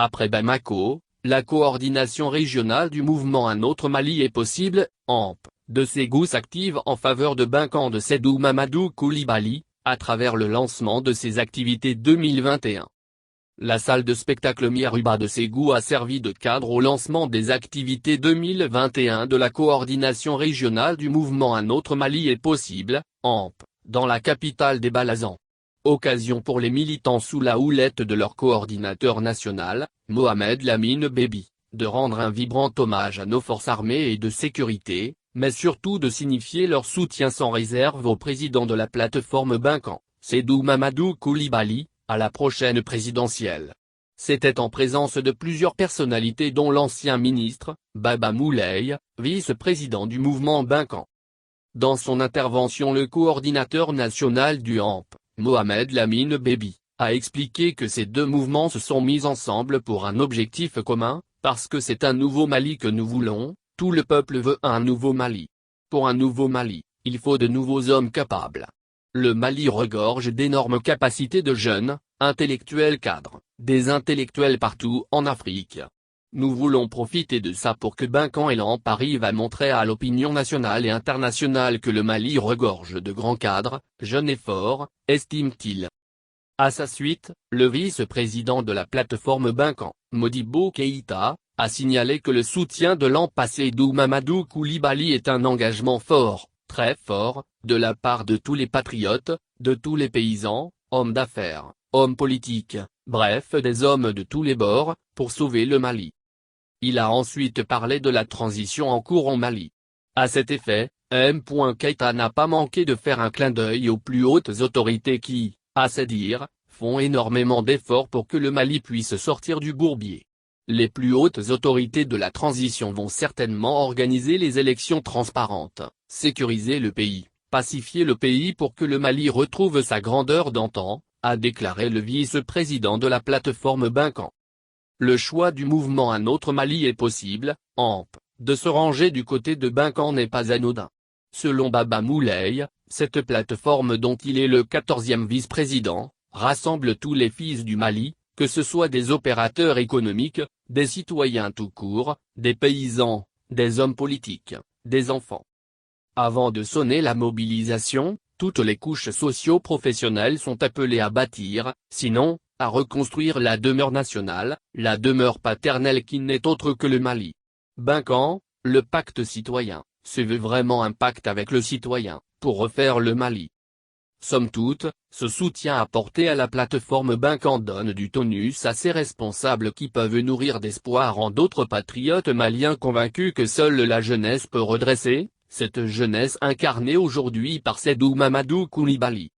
Après Bamako, la coordination régionale du mouvement Un autre Mali est possible, AMP, de Ségou s'active en faveur de Binkan de Sédou Mamadou Koulibaly, à travers le lancement de ses activités 2021. La salle de spectacle Miaruba de Ségou a servi de cadre au lancement des activités 2021 de la coordination régionale du mouvement Un autre Mali est possible, AMP, dans la capitale des Balazans. Occasion pour les militants sous la houlette de leur coordinateur national, Mohamed Lamine Bébi, de rendre un vibrant hommage à nos forces armées et de sécurité, mais surtout de signifier leur soutien sans réserve au président de la plateforme Binkan, Sédou Mamadou Koulibaly, à la prochaine présidentielle. C'était en présence de plusieurs personnalités dont l'ancien ministre, Baba Moulay, vice-président du mouvement Binkan. Dans son intervention, le coordinateur national du AMP, Mohamed Lamine Bébi, a expliqué que ces deux mouvements se sont mis ensemble pour un objectif commun, parce que c'est un nouveau Mali que nous voulons, tout le peuple veut un nouveau Mali. Pour un nouveau Mali, il faut de nouveaux hommes capables. Le Mali regorge d'énormes capacités de jeunes, intellectuels cadres, des intellectuels partout en Afrique. Nous voulons profiter de ça pour que Binkan et l'AMP arrivent à montrer à l'opinion nationale et internationale que le Mali regorge de grands cadres, jeunes et forts, estime-t-il. À sa suite, le vice-président de la plateforme Binkan, Modibo Keïta, a signalé que le soutien de l'AMP à Sédou Mamadou Koulibaly est un engagement fort, très fort, de la part de tous les patriotes, de tous les paysans, hommes d'affaires, hommes politiques, bref des hommes de tous les bords, pour sauver le Mali. Il a ensuite parlé de la transition en cours en Mali. À cet effet, M. Keïta n'a pas manqué de faire un clin d'œil aux plus hautes autorités qui, à ses dires, font énormément d'efforts pour que le Mali puisse sortir du bourbier. Les plus hautes autorités de la transition vont certainement organiser les élections transparentes, sécuriser le pays, pacifier le pays pour que le Mali retrouve sa grandeur d'antan, a déclaré le vice-président de la plateforme Binkan. Le choix du mouvement Un autre Mali est possible, AMP, de se ranger du côté de Binkan n'est pas anodin. Selon Baba Moulay, cette plateforme dont il est le 14e vice-président, rassemble tous les fils du Mali, que ce soit des opérateurs économiques, des citoyens tout court, des paysans, des hommes politiques, des enfants. Avant de sonner la mobilisation, toutes les couches socio-professionnelles sont appelées à bâtir, sinon, à reconstruire la demeure nationale, la demeure paternelle qui n'est autre que le Mali. Binkan, le pacte citoyen, se veut vraiment un pacte avec le citoyen, pour refaire le Mali. Somme toute, ce soutien apporté à la plateforme Binkan donne du tonus à ces responsables qui peuvent nourrir d'espoir en d'autres patriotes maliens convaincus que seule la jeunesse peut redresser, cette jeunesse incarnée aujourd'hui par Sédou Mamadou Koulibaly.